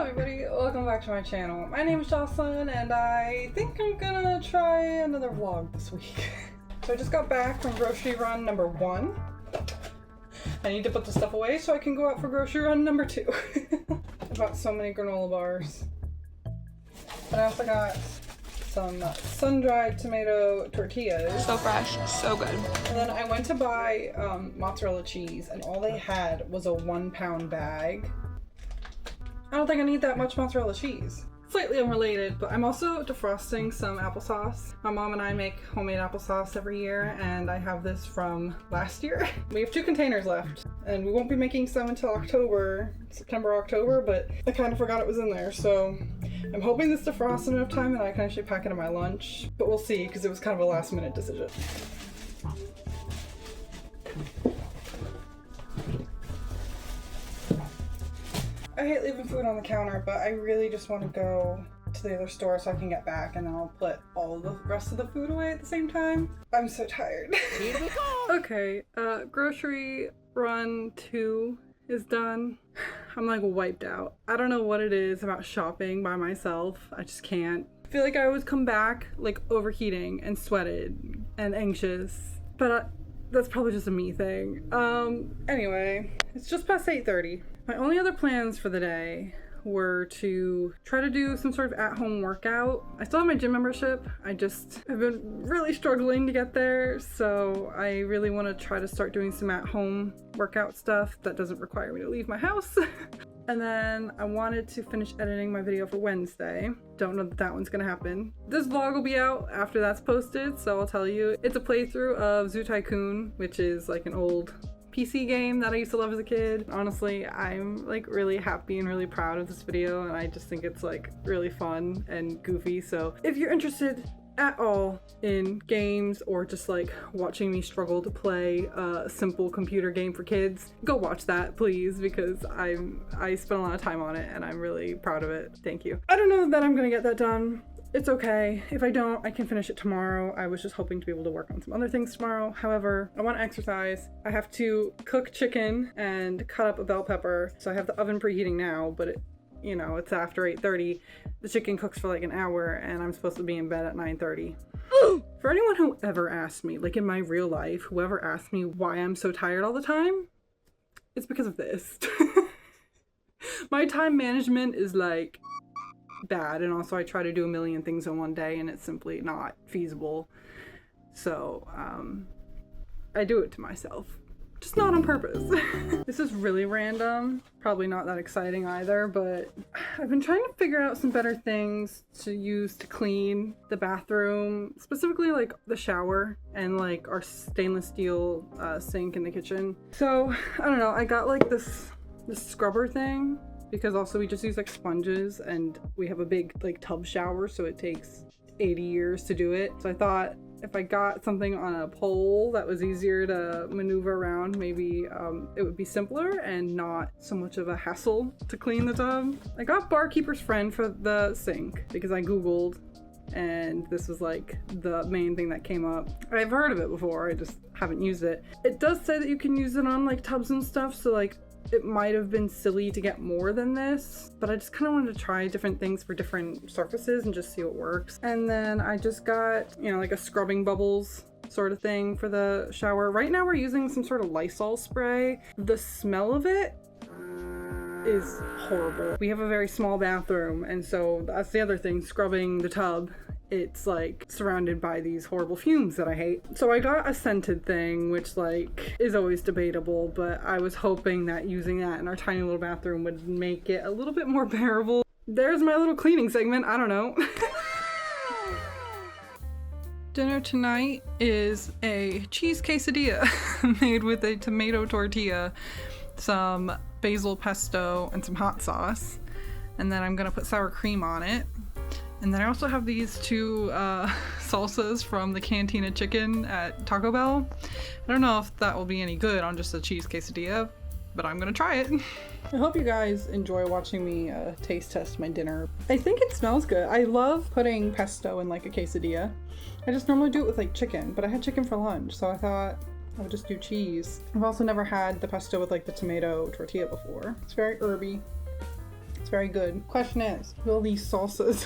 Hello everybody, welcome back to my channel. My name is Jocelyn and I think I'm gonna try another vlog this week. So I just got back from grocery run number 1. I need to put the stuff away so I can go out for grocery run number 2. I bought so many granola bars. And I also got some sun-dried tomato tortillas. So fresh, so good. And then I went to buy mozzarella cheese and all they had was a 1-pound bag. I don't think I need that much mozzarella cheese. Slightly unrelated, but I'm also defrosting some applesauce. My mom and I make homemade applesauce every year, and I have this from last year. We have 2 containers left, and we won't be making some until September, October, but I kind of forgot it was in there, so I'm hoping this defrosts in enough time and I can actually pack it in my lunch, but we'll see, because it was kind of a last-minute decision. I hate leaving food on the counter, but I really just want to go to the other store so I can get back and then I'll put all the rest of the food away at the same time. I'm so tired. Okay, grocery run 2 is done. I'm like wiped out. I don't know what it is about shopping by myself. I just can't. I feel like I always come back like overheating and sweated and anxious, but that's probably just a me thing. Anyway, it's just past 8:30. My only other plans for the day were to try to do some sort of at-home workout. I still have my gym membership. I've been really struggling to get there, so I really want to try to start doing some at-home workout stuff that doesn't require me to leave my house. And then I wanted to finish editing my video for Wednesday. Don't know that that one's gonna happen. This vlog will be out after that's posted, so I'll tell you. It's a playthrough of Zoo Tycoon, which is like an old PC game that I used to love as a kid. Honestly, I'm like really happy and really proud of this video, and I just think it's like really fun and goofy. So if you're interested at all in games or just like watching me struggle to play a simple computer game for kids, go watch that please, because I spent a lot of time on it and I'm really proud of it. Thank you. I don't know that I'm gonna get that done. It's okay. If I don't, I can finish it tomorrow. I was just hoping to be able to work on some other things tomorrow. However, I want to exercise. I have to cook chicken and cut up a bell pepper. So I have the oven preheating now, but it's after 8:30. The chicken cooks for like an hour and I'm supposed to be in bed at 9:30. For anyone who ever asked me, like in my real life, whoever asked me why I'm so tired all the time, it's because of this. My time management is like bad, and also I try to do a million things in one day and it's simply not feasible. So I do it to myself, just not on purpose. This is really random, probably not that exciting either, but I've been trying to figure out some better things to use to clean the bathroom, specifically like the shower and like our stainless steel sink in the kitchen. So I don't know, I got like this scrubber thing, because also we just use like sponges and we have a big like tub shower, so it takes 80 years to do it. So I thought if I got something on a pole that was easier to maneuver around, maybe it would be simpler and not so much of a hassle to clean the tub. I got Barkeeper's Friend for the sink because I googled and this was like the main thing that came up. I've heard of it before, I just haven't used it. It does say that you can use it on like tubs and stuff, so like it might have been silly to get more than this, but I just kind of wanted to try different things for different surfaces and just see what works. And then I just got, like a scrubbing bubbles sort of thing for the shower. Right now we're using some sort of Lysol spray. The smell of it is horrible. We have a very small bathroom, and so that's the other thing, scrubbing the tub. It's like surrounded by these horrible fumes that I hate. So I got a scented thing, which like is always debatable, but I was hoping that using that in our tiny little bathroom would make it a little bit more bearable. There's my little cleaning segment, I don't know. Dinner tonight is a cheese quesadilla made with a tomato tortilla, some basil pesto, and some hot sauce. And then I'm gonna put sour cream on it. And then I also have these 2 salsas from the Cantina Chicken at Taco Bell. I don't know if that will be any good on just a cheese quesadilla, but I'm gonna try it. I hope you guys enjoy watching me taste test my dinner. I think it smells good. I love putting pesto in like a quesadilla. I just normally do it with like chicken, but I had chicken for lunch, so I thought I would just do cheese. I've also never had the pesto with like the tomato tortilla before. It's very herby. It's very good. Question is, will these salsas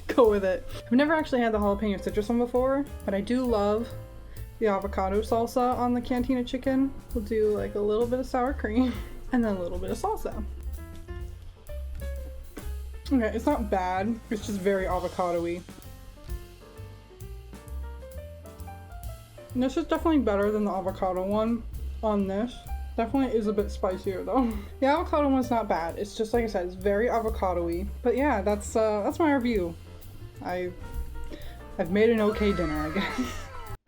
go with it? I've never actually had the jalapeno citrus one before, but I do love the avocado salsa on the cantina chicken. We'll do like a little bit of sour cream and then a little bit of salsa. Okay, it's not bad. It's just very avocado-y. This is definitely better than the avocado one on this. Definitely is a bit spicier though. The avocado one's not bad. It's just like I said, it's very avocado-y. But yeah, that's my review. I've made an okay dinner, I guess.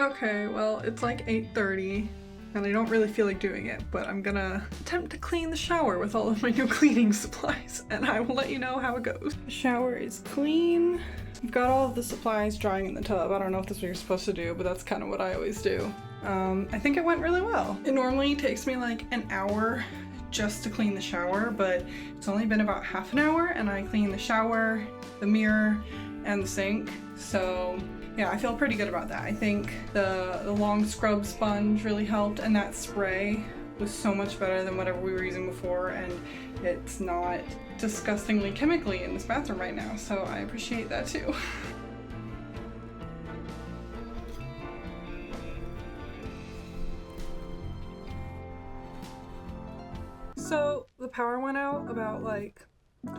Okay, well, it's like 8:30 and I don't really feel like doing it, but I'm gonna attempt to clean the shower with all of my new cleaning supplies, and I will let you know how it goes. The shower is clean. I've got all of the supplies drying in the tub. I don't know if that's what you're supposed to do, but that's kind of what I always do. I think it went really well. It normally takes me like an hour just to clean the shower, but it's only been about half an hour, and I cleaned the shower, the mirror, and the sink, so yeah, I feel pretty good about that. I think the long scrub sponge really helped, and that spray was so much better than whatever we were using before, and it's not disgustingly chemically in this bathroom right now, so I appreciate that too. So the power went out about like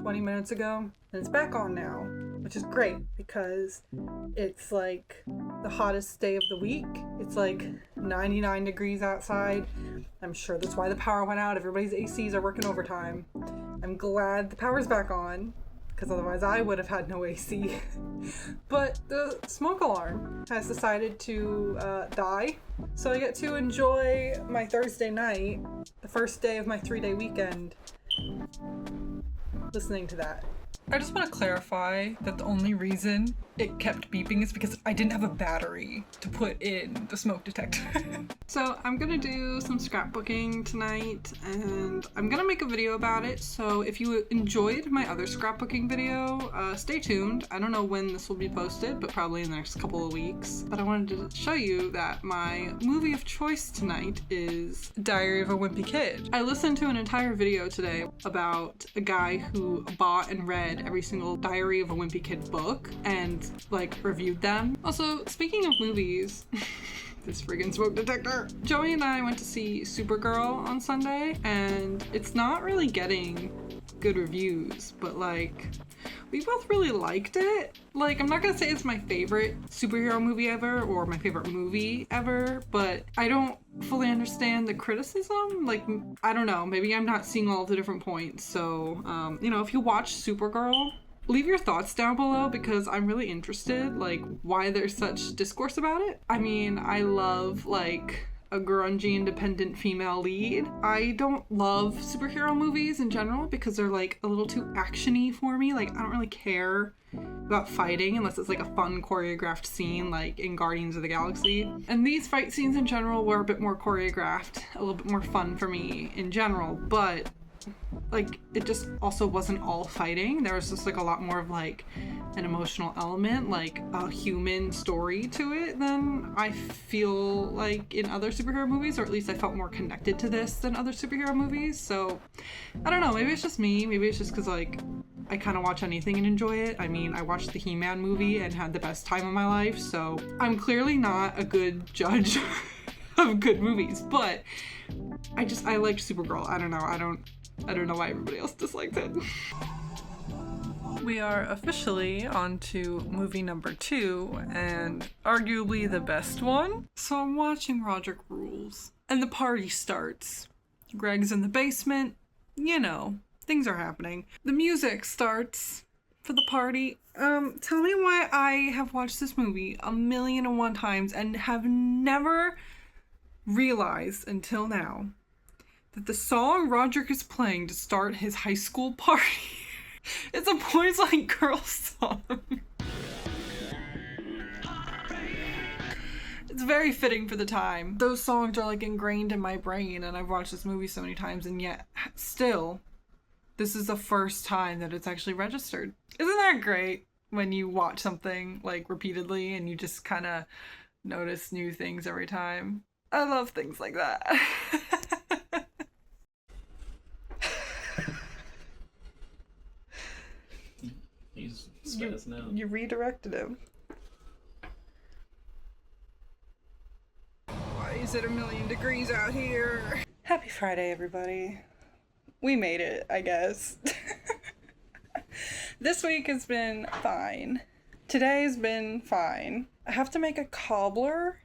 20 minutes ago, and it's back on now, which is great because it's like the hottest day of the week. It's like 99 degrees outside. I'm sure that's why the power went out. Everybody's ACs are working overtime. I'm glad the power's back on, because otherwise I would have had no AC. But the smoke alarm has decided to die, so I get to enjoy my Thursday night, the first day of my 3-day weekend, listening to that. I just want to clarify that the only reason it kept beeping is because I didn't have a battery to put in the smoke detector. So I'm gonna do some scrapbooking tonight, and I'm gonna make a video about it, so if you enjoyed my other scrapbooking video, stay tuned. I don't know when this will be posted, but probably in the next couple of weeks. But I wanted to show you that my movie of choice tonight is Diary of a Wimpy Kid. I listened to an entire video today about a guy who bought and read every single Diary of a Wimpy Kid book and like reviewed them. Also, speaking of movies, this friggin' smoke detector. Joey and I went to see Supergirl on Sunday, and it's not really getting good reviews, but like we both really liked it. Like, I'm not gonna say it's my favorite superhero movie ever or my favorite movie ever, but I don't fully understand the criticism. Like, I don't know, maybe I'm not seeing all of the different points. So, you know, if you watch Supergirl, leave your thoughts down below because I'm really interested, like, why there's such discourse about it. I mean, I love, like, a grungy independent female lead. I don't love superhero movies in general because they're like a little too actiony for me. Like, I don't really care about fighting unless it's like a fun choreographed scene like in Guardians of the Galaxy. And these fight scenes in general were a bit more choreographed, a little bit more fun for me in general, but like it just also wasn't all fighting. There was just like a lot more of like an emotional element, like a human story to it than I feel like in other superhero movies, or at least I felt more connected to this than other superhero movies. So I don't know, maybe it's just me, maybe it's just because like I kind of watch anything and enjoy it. I mean, I watched the He-Man movie and had the best time of my life, so I'm clearly not a good judge of good movies, but I liked Supergirl. I don't know why everybody else disliked it. We are officially on to movie number 2, and arguably the best one. So I'm watching Roderick Rules, and the party starts. Greg's in the basement, you know, things are happening. The music starts for the party. Tell me why I have watched this movie 1,000,001 times and have never realized until now that the song Roderick is playing to start his high school party is a Boys Like Girls song. It's very fitting for the time. Those songs are like ingrained in my brain, and I've watched this movie so many times, and yet still, this is the first time that it's actually registered. Isn't that great when you watch something like repeatedly and you just kind of notice new things every time? I love things like that. He's spazzing out. You redirected him. Why is it 1,000,000 degrees out here? Happy Friday, everybody. We made it, I guess. This week has been fine. Today's been fine. I have to make a cobbler.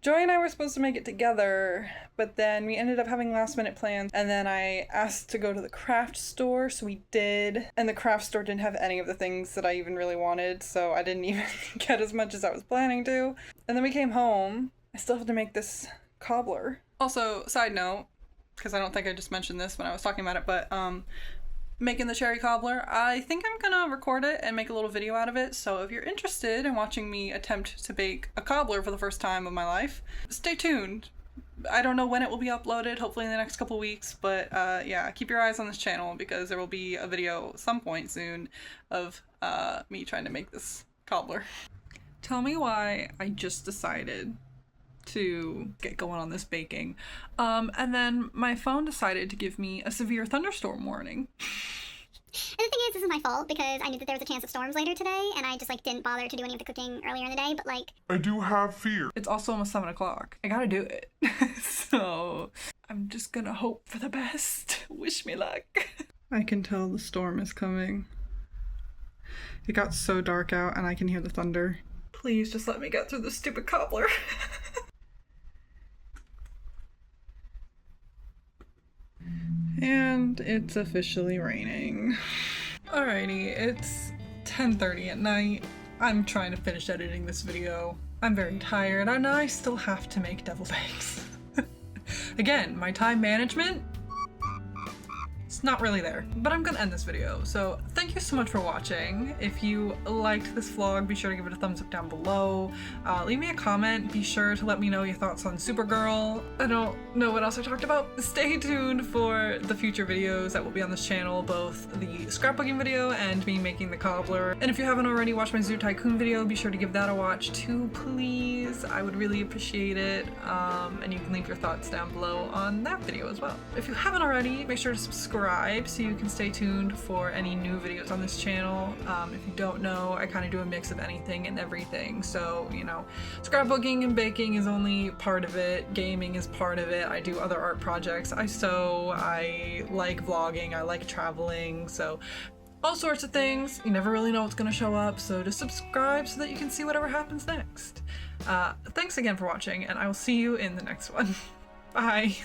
Joy and I were supposed to make it together, but then we ended up having last minute plans, and then I asked to go to the craft store, so we did, and the craft store didn't have any of the things that I even really wanted, so I didn't even get as much as I was planning to. And then we came home. I still have to make this cobbler. Also, side note, because I don't think I just mentioned this when I was talking about it, but making the cherry cobbler, I think I'm gonna record it and make a little video out of it, so if you're interested in watching me attempt to bake a cobbler for the first time of my life, stay tuned. I don't know when it will be uploaded, hopefully in the next couple weeks, but yeah, keep your eyes on this channel because there will be a video some point soon of me trying to make this cobbler. Tell me why I just decided to get going on this baking. And then my phone decided to give me a severe thunderstorm warning. And the thing is, this is my fault because I knew that there was a chance of storms later today, and I just didn't bother to do any of the cooking earlier in the day, but I do have fear. It's also almost 7 o'clock. I gotta do it. So I'm just gonna hope for the best. Wish me luck. I can tell the storm is coming. It got so dark out and I can hear the thunder. Please just let me get through this stupid cobbler. And it's officially raining. Alrighty, it's 10:30 at night. I'm trying to finish editing this video. I'm very tired and I still have to make deviled eggs. Again, my time management, it's not really there, but I'm gonna end this video. So thank you so much for watching. If you liked this vlog, be sure to give it a thumbs up down below. Leave me a comment. Be sure to let me know your thoughts on Supergirl. I don't know what else I talked about. Stay tuned for the future videos that will be on this channel, both the scrapbooking video and me making the cobbler. And if you haven't already watched my Zoo Tycoon video, be sure to give that a watch too, please. I would really appreciate it. And you can leave your thoughts down below on that video as well. If you haven't already, make sure to subscribe so you can stay tuned for any new videos on this channel. If you don't know, I kind of do a mix of anything and everything. So, you know, scrapbooking and baking is only part of it. Gaming is part of it. I do other art projects. I sew. I like vlogging. I like traveling. So all sorts of things. You never really know what's going to show up. So just subscribe so that you can see whatever happens next. Thanks again for watching, and I will see you in the next one. Bye.